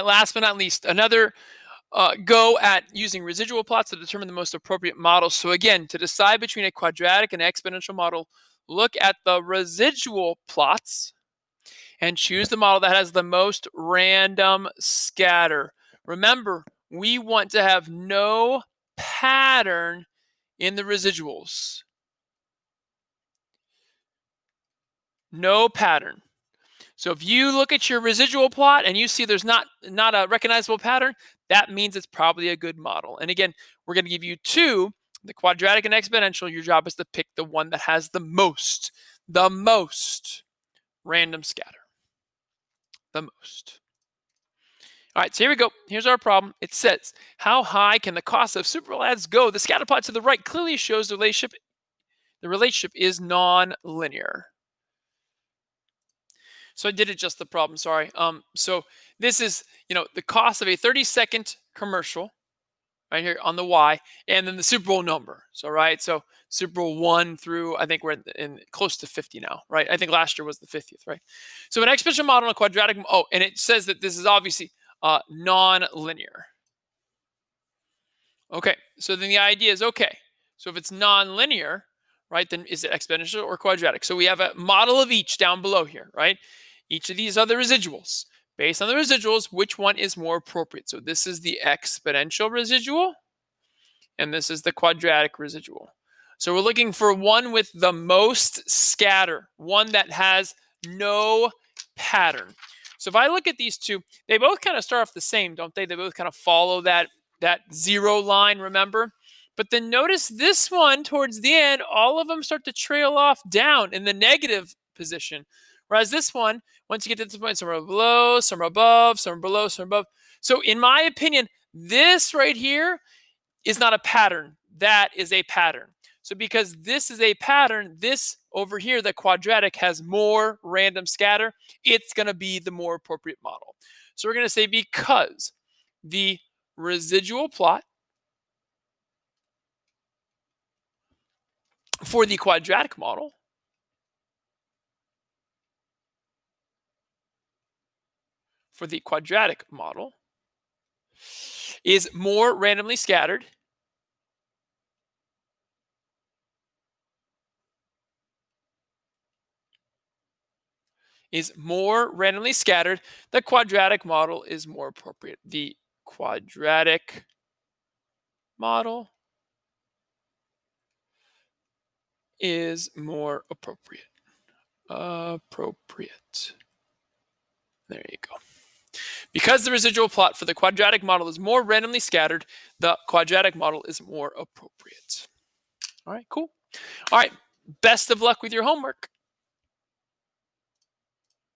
Last but not least, another go at using residual plots to determine the most appropriate model. So again, to decide between a quadratic and exponential model, look at the residual plots and choose the model that has the most random scatter. Remember, we want to have no pattern in the residuals. No pattern. So if you look at your residual plot and you see there's not a recognizable pattern, that means it's probably a good model. And again, we're going to give you two, the quadratic and exponential. Your job is to pick the one that has the most random scatter. The most. All right, so here we go. Here's our problem. It says, how high can the cost of superlads go? The scatter plot to the right clearly shows the relationship is non-linear. So I did adjust the problem, sorry. So this is, the cost of a 30-second commercial right here on the Y, and then the Super Bowl number. So, right, so Super Bowl 1 through, I think we're in close to 50 now, right? I think last year was the 50th, right? So an exponential model and a quadratic, and it says that this is obviously non-linear. Okay, so then the idea is, okay, so if it's non-linear, right, then is it exponential or quadratic? So we have a model of each down below here, right? Each of these are the residuals. Based on the residuals, which one is more appropriate? So this is the exponential residual, and this is the quadratic residual. So we're looking for one with the most scatter, one that has no pattern. So if I look at these two, they both kind of start off the same, don't they? They both kind of follow that zero line, remember? But then notice this one towards the end, all of them start to trail off down in the negative position. Whereas this one, once you get to this point, some are below, some are above, some are below, some are above. So in my opinion, this right here is not a pattern. That is a pattern. So because this is a pattern, this over here, the quadratic, has more random scatter, it's going to be the more appropriate model. So we're going to say because the residual plot for the quadratic model is more randomly scattered the quadratic model is more appropriate. The quadratic model is more appropriate. There you go. Because the residual plot for the quadratic model is more randomly scattered, the quadratic model is more appropriate. All right, cool. All right, best of luck with your homework.